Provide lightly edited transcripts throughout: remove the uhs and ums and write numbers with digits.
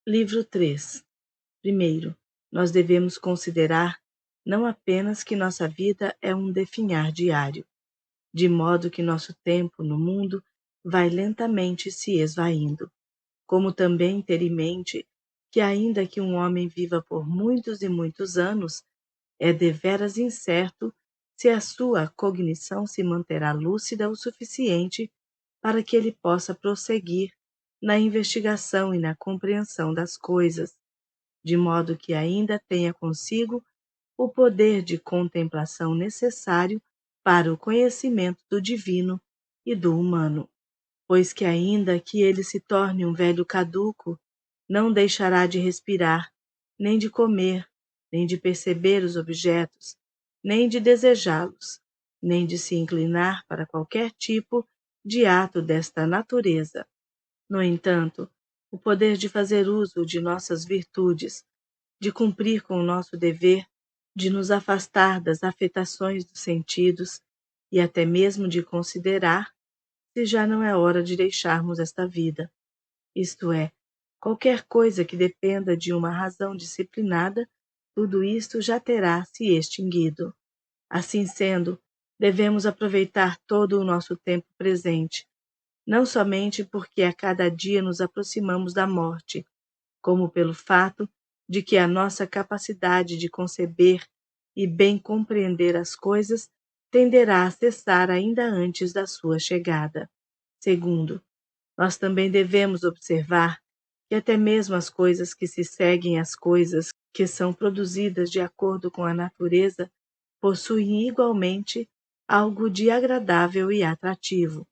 Livro 3. Primeiro, nós devemos considerar não apenas que nossa vida é um definhar diário, de modo que nosso tempo no mundo vai lentamente se esvaindo, como também ter em mente que ainda que um homem viva por muitos e muitos anos, é deveras incerto se a sua cognição se manterá lúcida o suficiente para que ele possa prosseguir na investigação e na compreensão das coisas, de modo que ainda tenha consigo o poder de contemplação necessário para o conhecimento do divino e do humano, pois que ainda que ele se torne um velho caduco, não deixará de respirar, nem de comer, nem de perceber os objetos, nem de desejá-los, nem de se inclinar para qualquer tipo de ato desta natureza. No entanto, o poder de fazer uso de nossas virtudes, de cumprir com o nosso dever, de nos afastar das afetações dos sentidos e até mesmo de considerar se já não é hora de deixarmos esta vida. Isto é, qualquer coisa que dependa de uma razão disciplinada, tudo isto já terá se extinguido. Assim sendo, devemos aproveitar todo o nosso tempo presente, não somente porque a cada dia nos aproximamos da morte, como pelo fato de que a nossa capacidade de conceber e bem compreender as coisas tenderá a cessar ainda antes da sua chegada. Segundo, nós também devemos observar que até mesmo as coisas que se seguem às coisas que são produzidas de acordo com a natureza possuem igualmente algo de agradável e atrativo.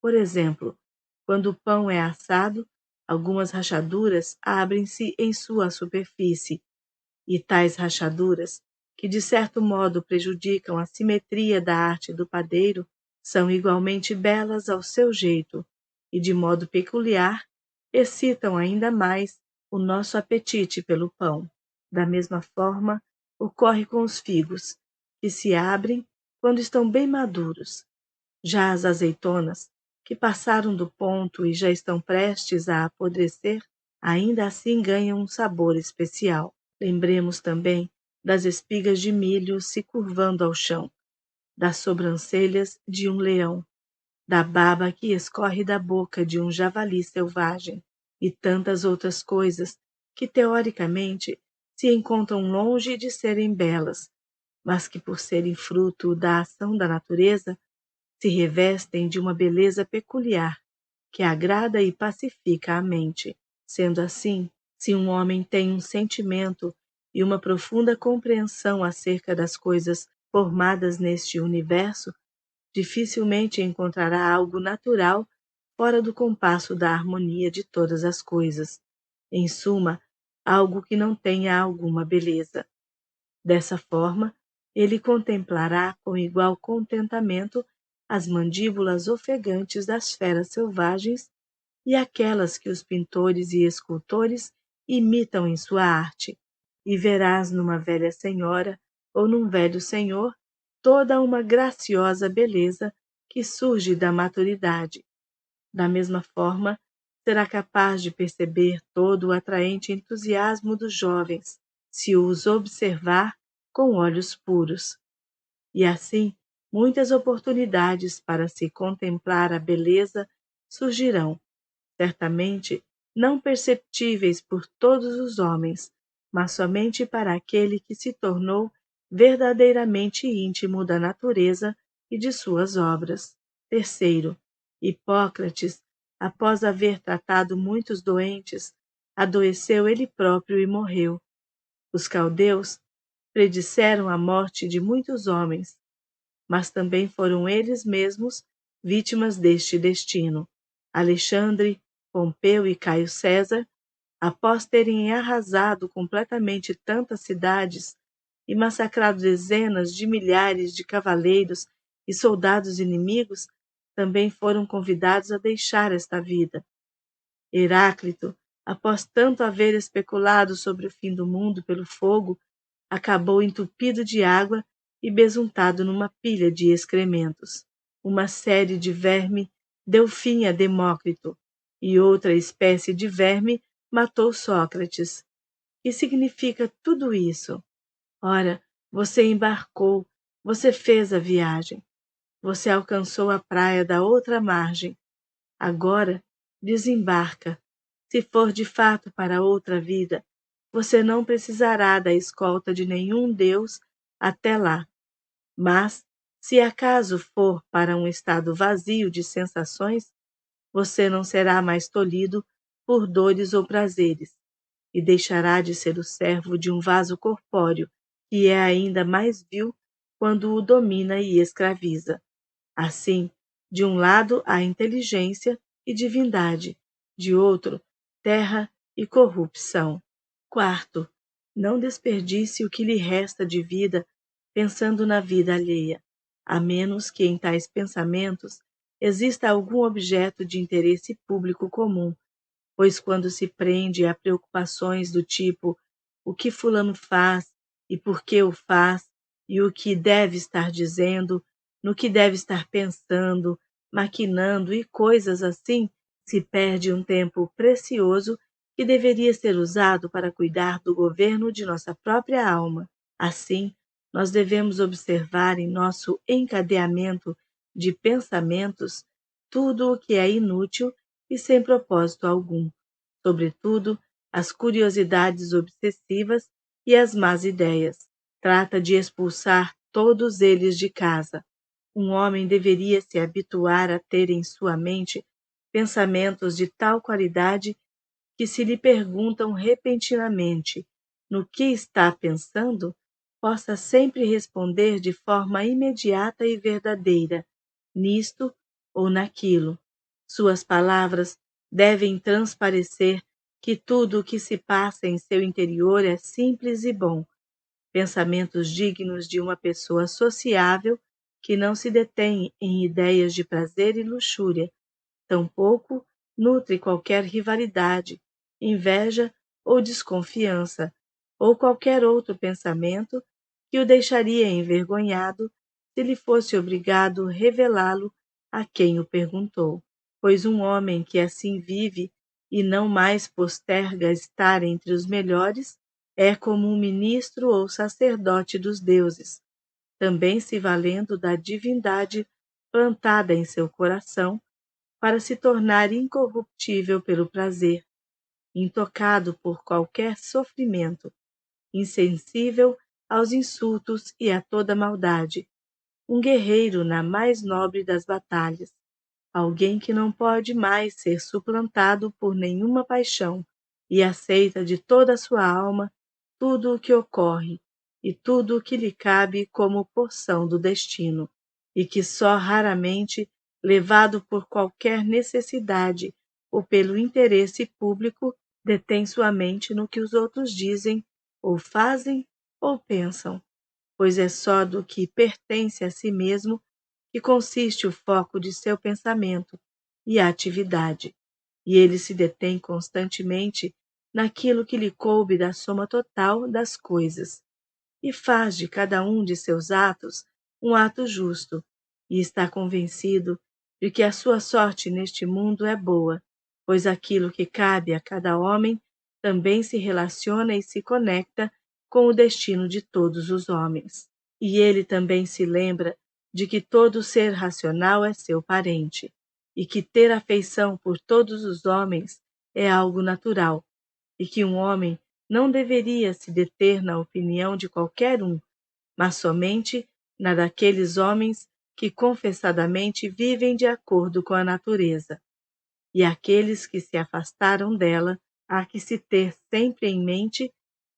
Por exemplo, quando o pão é assado, algumas rachaduras abrem-se em sua superfície, e tais rachaduras, que de certo modo prejudicam a simetria da arte do padeiro, são igualmente belas ao seu jeito, e de modo peculiar excitam ainda mais o nosso apetite pelo pão. Da mesma forma, ocorre com os figos, que se abrem quando estão bem maduros. Já as azeitonas, que passaram do ponto e já estão prestes a apodrecer, ainda assim ganham um sabor especial. Lembremos também das espigas de milho se curvando ao chão, das sobrancelhas de um leão, da baba que escorre da boca de um javali selvagem e tantas outras coisas que, teoricamente, se encontram longe de serem belas, mas que, por serem fruto da ação da natureza, se revestem de uma beleza peculiar que agrada e pacifica a mente. Sendo assim, se um homem tem um sentimento e uma profunda compreensão acerca das coisas formadas neste universo, dificilmente encontrará algo natural fora do compasso da harmonia de todas as coisas. Em suma, algo que não tenha alguma beleza. Dessa forma, ele contemplará com igual contentamento as mandíbulas ofegantes das feras selvagens e aquelas que os pintores e escultores imitam em sua arte, e verás numa velha senhora ou num velho senhor toda uma graciosa beleza que surge da maturidade. Da mesma forma, será capaz de perceber todo o atraente entusiasmo dos jovens, se os observar com olhos puros. E assim, muitas oportunidades para se contemplar a beleza surgirão, certamente não perceptíveis por todos os homens, mas somente para aquele que se tornou verdadeiramente íntimo da natureza e de suas obras. Terceiro, Hipócrates, após haver tratado muitos doentes, adoeceu ele próprio e morreu. Os caldeus predisseram a morte de muitos homens, mas também foram eles mesmos vítimas deste destino. Alexandre, Pompeu e Caio César, após terem arrasado completamente tantas cidades e massacrado dezenas de milhares de cavaleiros e soldados inimigos, também foram convidados a deixar esta vida. Heráclito, após tanto haver especulado sobre o fim do mundo pelo fogo, acabou entupido de água e besuntado numa pilha de excrementos. Uma série de verme deu fim a Demócrito, e outra espécie de verme matou Sócrates. Que significa tudo isso? Ora, você embarcou, você fez a viagem, você alcançou a praia da outra margem. Agora, desembarca. Se for de fato para outra vida, você não precisará da escolta de nenhum deus até lá. Mas, se acaso for para um estado vazio de sensações, você não será mais tolhido por dores ou prazeres, e deixará de ser o servo de um vaso corpóreo, que é ainda mais vil quando o domina e escraviza. Assim, de um lado há inteligência e divindade, de outro, terra e corrupção. Quarto, não desperdice o que lhe resta de vida pensando na vida alheia, a menos que em tais pensamentos exista algum objeto de interesse público comum, pois quando se prende a preocupações do tipo o que fulano faz e por que o faz, e o que deve estar dizendo, no que deve estar pensando, maquinando e coisas assim, se perde um tempo precioso que deveria ser usado para cuidar do governo de nossa própria alma. Assim, nós devemos observar em nosso encadeamento de pensamentos tudo o que é inútil e sem propósito algum, sobretudo as curiosidades obsessivas e as más ideias. Trata de expulsar todos eles de casa. Um homem deveria se habituar a ter em sua mente pensamentos de tal qualidade que, se lhe perguntam repentinamente no que está pensando, possa sempre responder de forma imediata e verdadeira, nisto ou naquilo. Suas palavras devem transparecer que tudo o que se passa em seu interior é simples e bom, pensamentos dignos de uma pessoa sociável que não se detém em ideias de prazer e luxúria, tampouco nutre qualquer rivalidade, inveja ou desconfiança, ou qualquer outro pensamento que o deixaria envergonhado se lhe fosse obrigado revelá-lo a quem o perguntou. Pois um homem que assim vive e não mais posterga estar entre os melhores é como um ministro ou sacerdote dos deuses, também se valendo da divindade plantada em seu coração, para se tornar incorruptível pelo prazer, intocado por qualquer sofrimento, insensível aos insultos e a toda maldade, um guerreiro na mais nobre das batalhas, alguém que não pode mais ser suplantado por nenhuma paixão e aceita de toda a sua alma tudo o que ocorre e tudo o que lhe cabe como porção do destino, e que só raramente, levado por qualquer necessidade ou pelo interesse público, detém sua mente no que os outros dizem, ou fazem, ou pensam, pois é só do que pertence a si mesmo que consiste o foco de seu pensamento e a atividade, e ele se detém constantemente naquilo que lhe coube da soma total das coisas, e faz de cada um de seus atos um ato justo, e está convencido de que a sua sorte neste mundo é boa, pois aquilo que cabe a cada homem também se relaciona e se conecta com o destino de todos os homens. E ele também se lembra de que todo ser racional é seu parente, e que ter afeição por todos os homens é algo natural, e que um homem não deveria se deter na opinião de qualquer um, mas somente na daqueles homens que confessadamente vivem de acordo com a natureza. E aqueles que se afastaram dela, há que se ter sempre em mente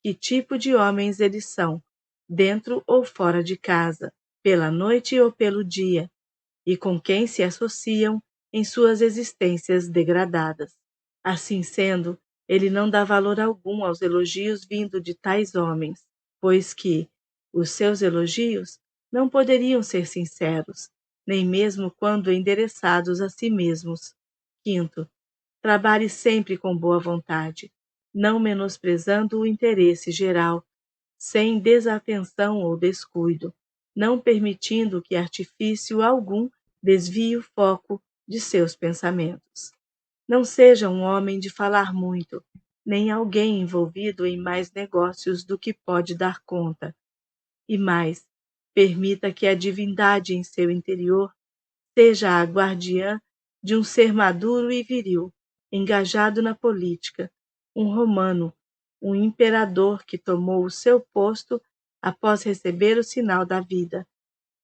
que tipo de homens eles são, dentro ou fora de casa, pela noite ou pelo dia, e com quem se associam em suas existências degradadas. Assim sendo, ele não dá valor algum aos elogios vindo de tais homens, pois que os seus elogios não poderiam ser sinceros, nem mesmo quando endereçados a si mesmos. Quinto, trabalhe sempre com boa vontade, não menosprezando o interesse geral, sem desatenção ou descuido, não permitindo que artifício algum desvie o foco de seus pensamentos. Não seja um homem de falar muito, nem alguém envolvido em mais negócios do que pode dar conta. E mais, permita que a divindade em seu interior seja a guardiã de um ser maduro e viril, engajado na política, um romano, um imperador que tomou o seu posto após receber o sinal da vida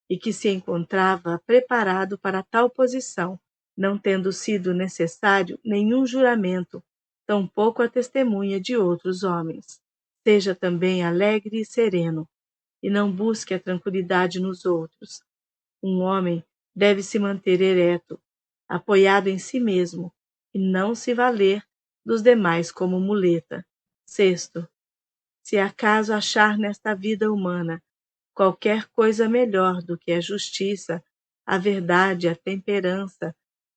e que se encontrava preparado para tal posição, não tendo sido necessário nenhum juramento, tampouco a testemunha de outros homens. Seja também alegre e sereno, e não busque a tranquilidade nos outros. Um homem deve se manter ereto, apoiado em si mesmo, e não se valer dos demais como muleta. Sexto, se acaso achar nesta vida humana qualquer coisa melhor do que a justiça, a verdade, a temperança,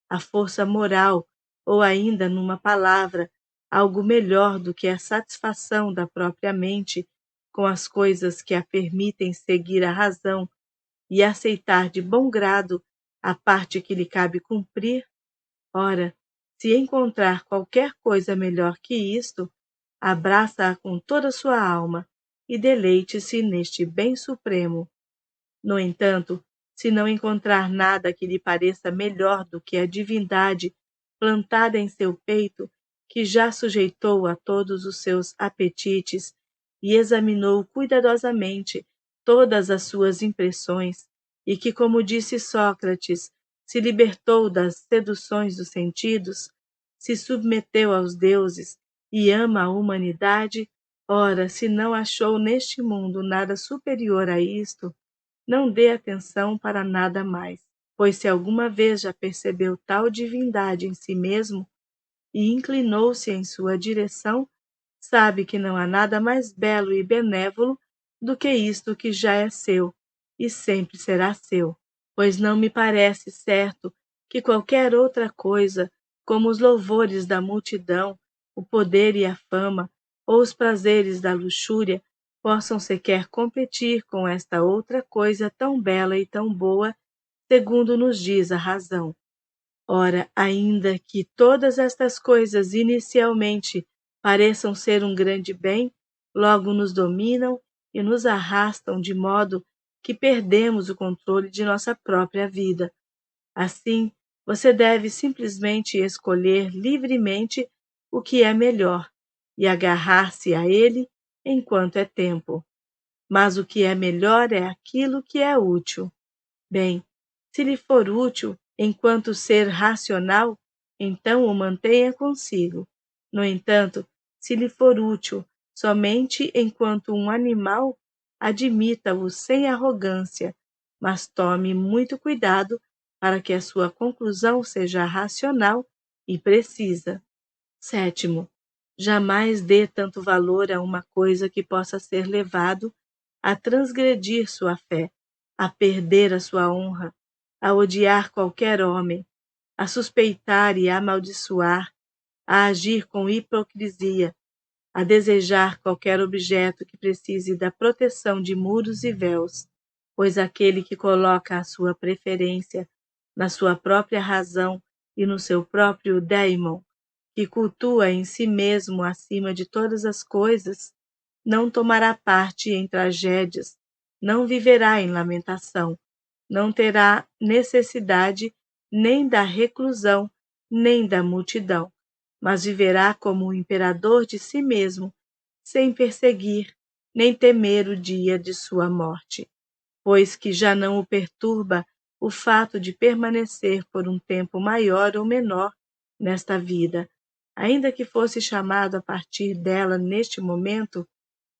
a força moral, ou ainda, numa palavra, algo melhor do que a satisfação da própria mente com as coisas que a permitem seguir a razão e aceitar de bom grado a parte que lhe cabe cumprir, ora, se encontrar qualquer coisa melhor que isto, abraça-a com toda a sua alma e deleite-se neste bem supremo. No entanto, se não encontrar nada que lhe pareça melhor do que a divindade plantada em seu peito, que já sujeitou a todos os seus apetites e examinou cuidadosamente todas as suas impressões, e que, como disse Sócrates, se libertou das seduções dos sentidos, se submeteu aos deuses e ama a humanidade, ora, se não achou neste mundo nada superior a isto, não dê atenção para nada mais, pois se alguma vez já percebeu tal divindade em si mesmo e inclinou-se em sua direção, sabe que não há nada mais belo e benévolo do que isto que já é seu e sempre será seu, pois não me parece certo que qualquer outra coisa, como os louvores da multidão, o poder e a fama, ou os prazeres da luxúria, possam sequer competir com esta outra coisa tão bela e tão boa, segundo nos diz a razão. Ora, ainda que todas estas coisas inicialmente pareçam ser um grande bem, logo nos dominam e nos arrastam de modo que perdemos o controle de nossa própria vida. Assim, você deve simplesmente escolher livremente o que é melhor e agarrar-se a ele enquanto é tempo. Mas o que é melhor é aquilo que é útil. Bem, se lhe for útil enquanto ser racional, então o mantenha consigo. No entanto, se lhe for útil somente enquanto um animal, admita-o sem arrogância, mas tome muito cuidado para que a sua conclusão seja racional e precisa. Sétimo, jamais dê tanto valor a uma coisa que possa ser levado a transgredir sua fé, a perder a sua honra, a odiar qualquer homem, a suspeitar e amaldiçoar, a agir com hipocrisia, a desejar qualquer objeto que precise da proteção de muros e véus, pois aquele que coloca a sua preferência na sua própria razão e no seu próprio daimon, que cultua em si mesmo acima de todas as coisas, não tomará parte em tragédias, não viverá em lamentação, não terá necessidade nem da reclusão, nem da multidão, mas viverá como o imperador de si mesmo, sem perseguir, nem temer o dia de sua morte, pois que já não o perturba o fato de permanecer por um tempo maior ou menor nesta vida. Ainda que fosse chamado a partir dela neste momento,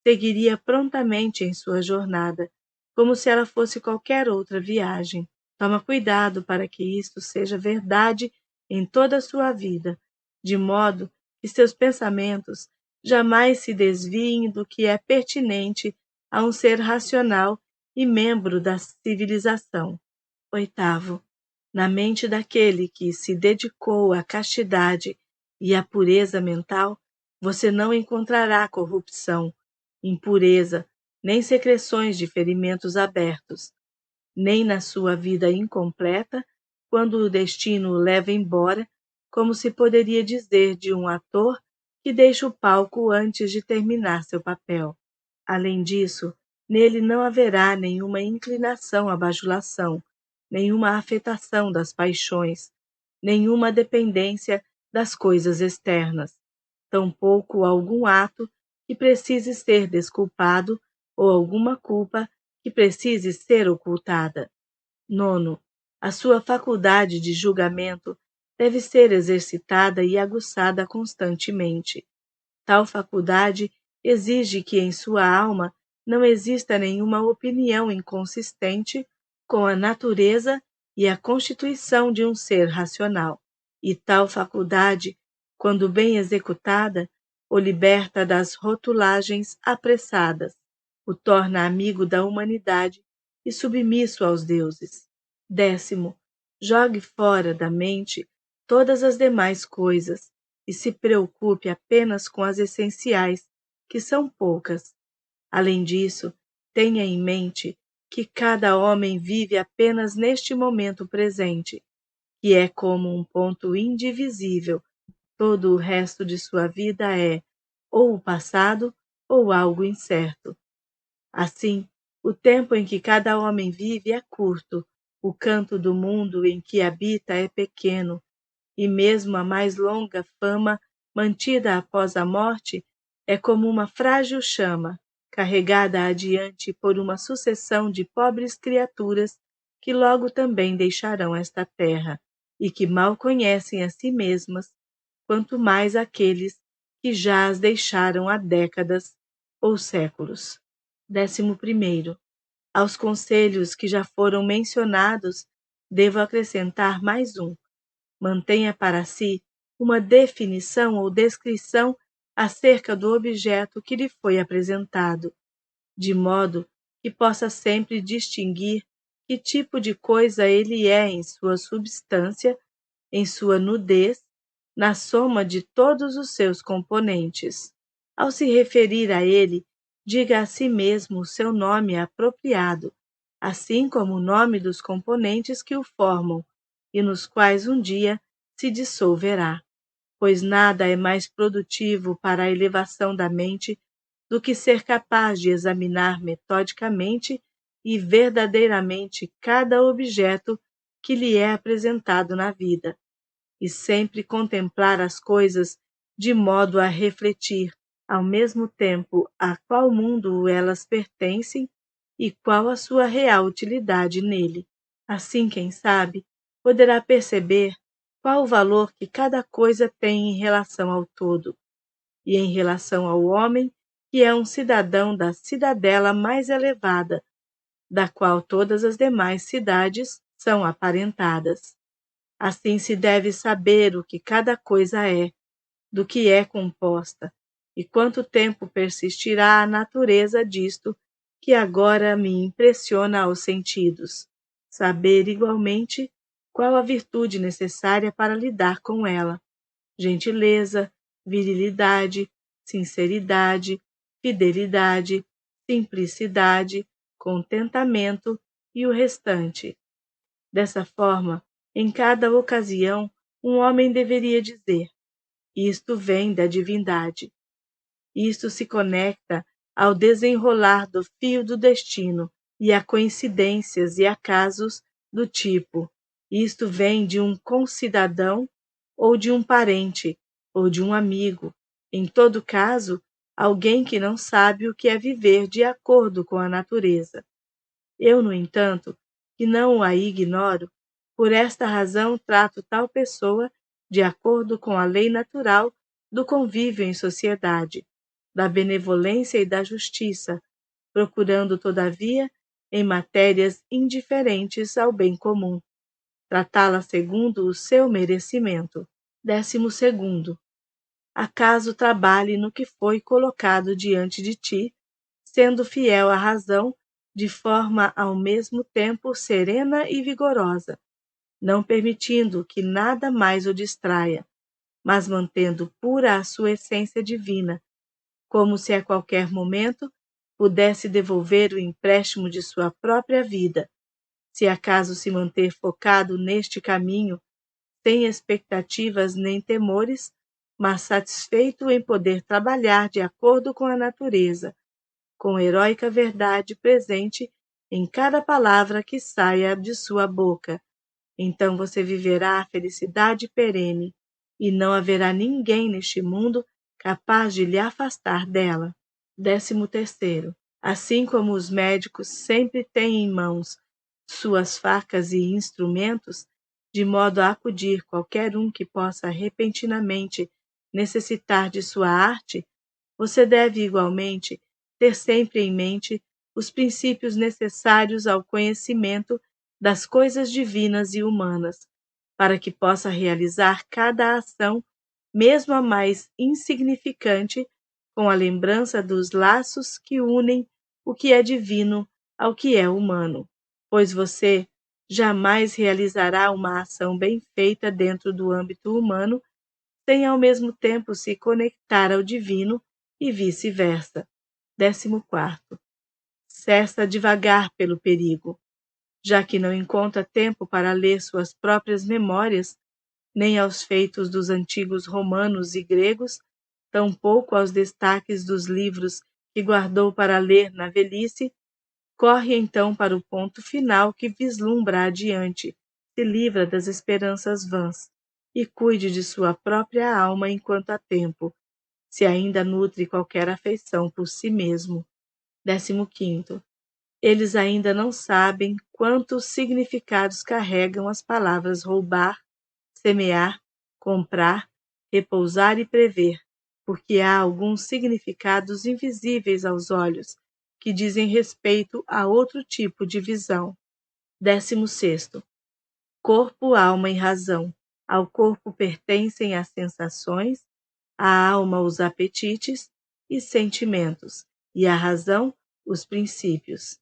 seguiria prontamente em sua jornada, como se ela fosse qualquer outra viagem. Toma cuidado para que isto seja verdade em toda a sua vida, de modo que seus pensamentos jamais se desviem do que é pertinente a um ser racional e membro da civilização. Oitavo, na mente daquele que se dedicou à castidade e à pureza mental, você não encontrará corrupção, impureza, nem secreções de ferimentos abertos, nem na sua vida incompleta, quando o destino o leva embora, como se poderia dizer de um ator que deixa o palco antes de terminar seu papel. Além disso, nele não haverá nenhuma inclinação à bajulação, nenhuma afetação das paixões, nenhuma dependência das coisas externas, tampouco algum ato que precise ser desculpado ou alguma culpa que precise ser ocultada. Nono, a sua faculdade de julgamento deve ser exercitada e aguçada constantemente. Tal faculdade exige que em sua alma não exista nenhuma opinião inconsistente com a natureza e a constituição de um ser racional. E tal faculdade, quando bem executada, o liberta das rotulagens apressadas, o torna amigo da humanidade e submisso aos deuses. 10º, jogue fora da mente todas as demais coisas e se preocupe apenas com as essenciais, que são poucas. Além disso, tenha em mente que cada homem vive apenas neste momento presente, que é como um ponto indivisível. Todo o resto de sua vida é ou o passado ou algo incerto. Assim, o tempo em que cada homem vive é curto, o canto do mundo em que habita é pequeno, e mesmo a mais longa fama mantida após a morte é como uma frágil chama, carregada adiante por uma sucessão de pobres criaturas que logo também deixarão esta terra, e que mal conhecem a si mesmas, quanto mais aqueles que já as deixaram há décadas ou séculos. 11º. Aos conselhos que já foram mencionados, devo acrescentar mais um. Mantenha para si uma definição ou descrição acerca do objeto que lhe foi apresentado, de modo que possa sempre distinguir que tipo de coisa ele é em sua substância, em sua nudez, na soma de todos os seus componentes. Ao se referir a ele, diga a si mesmo o seu nome apropriado, assim como o nome dos componentes que o formam, e nos quais um dia se dissolverá, pois nada é mais produtivo para a elevação da mente do que ser capaz de examinar metodicamente e verdadeiramente cada objeto que lhe é apresentado na vida, e sempre contemplar as coisas de modo a refletir, ao mesmo tempo, a qual mundo elas pertencem e qual a sua real utilidade nele. Assim, quem sabe, poderá perceber qual o valor que cada coisa tem em relação ao todo, e em relação ao homem, que é um cidadão da cidadela mais elevada, da qual todas as demais cidades são aparentadas. Assim se deve saber o que cada coisa é, do que é composta, e quanto tempo persistirá a natureza disto que agora me impressiona aos sentidos. Saber igualmente qual a virtude necessária para lidar com ela: gentileza, virilidade, sinceridade, fidelidade, simplicidade, contentamento e o restante. Dessa forma, em cada ocasião, um homem deveria dizer: isto vem da divindade. Isto se conecta ao desenrolar do fio do destino e a coincidências e acasos do tipo: isto vem de um concidadão ou de um parente ou de um amigo. Em todo caso, alguém que não sabe o que é viver de acordo com a natureza. Eu, no entanto, que não a ignoro, por esta razão trato tal pessoa de acordo com a lei natural do convívio em sociedade, da benevolência e da justiça, procurando, todavia, em matérias indiferentes ao bem comum, tratá-la segundo o seu merecimento. 12º. Acaso trabalhe no que foi colocado diante de ti, sendo fiel à razão, de forma ao mesmo tempo serena e vigorosa, não permitindo que nada mais o distraia, mas mantendo pura a sua essência divina, como se a qualquer momento pudesse devolver o empréstimo de sua própria vida, se acaso se manter focado neste caminho, sem expectativas nem temores, mas satisfeito em poder trabalhar de acordo com a natureza, com heróica verdade presente em cada palavra que saia de sua boca. Então você viverá a felicidade perene, e não haverá ninguém neste mundo capaz de lhe afastar dela. 13º. Assim como os médicos sempre têm em mãos suas facas e instrumentos, de modo a acudir qualquer um que possa repentinamente necessitar de sua arte, você deve igualmente ter sempre em mente os princípios necessários ao conhecimento das coisas divinas e humanas, para que possa realizar cada ação, mesmo a mais insignificante, com a lembrança dos laços que unem o que é divino ao que é humano, pois você jamais realizará uma ação bem feita dentro do âmbito humano sem ao mesmo tempo se conectar ao divino e vice-versa. 14º. Cessa de vagar pelo perigo. Já que não encontra tempo para ler suas próprias memórias, nem aos feitos dos antigos romanos e gregos, tampouco aos destaques dos livros que guardou para ler na velhice, corre então para o ponto final que vislumbra adiante, se livra das esperanças vãs, e cuide de sua própria alma enquanto há tempo, se ainda nutre qualquer afeição por si mesmo. 15º. Eles ainda não sabem quantos significados carregam as palavras roubar, semear, comprar, repousar e prever, porque há alguns significados invisíveis aos olhos, que dizem respeito a outro tipo de visão. 16º. Corpo, alma e razão. Ao corpo pertencem as sensações, à alma os apetites e sentimentos, e à razão os princípios.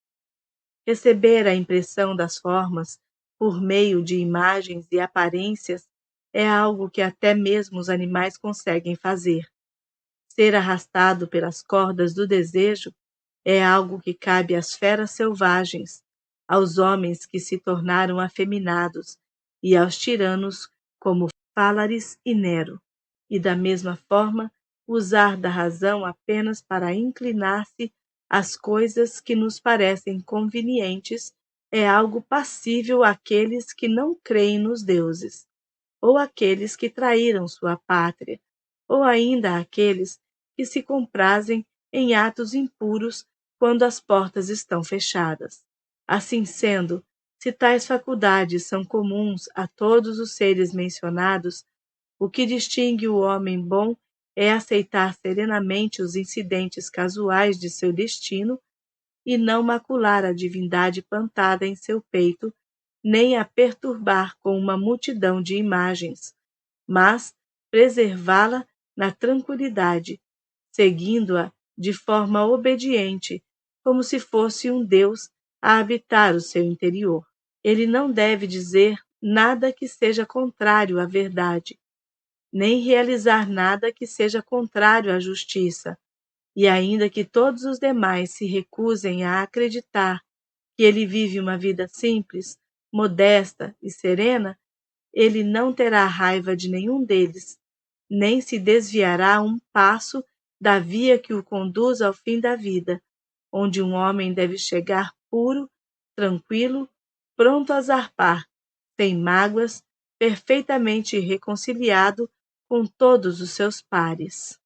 Receber a impressão das formas por meio de imagens e aparências é algo que até mesmo os animais conseguem fazer. Ser arrastado pelas cordas do desejo é algo que cabe às feras selvagens, aos homens que se tornaram afeminados e aos tiranos como Fálares e Nero. E da mesma forma, usar da razão apenas para inclinar-se às coisas que nos parecem convenientes é algo passível àqueles que não creem nos deuses, ou àqueles que traíram sua pátria, ou ainda àqueles que se comprazem em atos impuros quando as portas estão fechadas. Assim sendo, se tais faculdades são comuns a todos os seres mencionados, o que distingue o homem bom é aceitar serenamente os incidentes casuais de seu destino e não macular a divindade plantada em seu peito, nem a perturbar com uma multidão de imagens, mas preservá-la na tranquilidade, seguindo-a de forma obediente, como se fosse um Deus a habitar o seu interior. Ele não deve dizer nada que seja contrário à verdade, nem realizar nada que seja contrário à justiça, e ainda que todos os demais se recusem a acreditar que ele vive uma vida simples, modesta e serena, ele não terá raiva de nenhum deles, nem se desviará um passo da via que o conduz ao fim da vida, onde um homem deve chegar puro, tranquilo, pronto a zarpar, sem mágoas, perfeitamente reconciliado com todos os seus pares.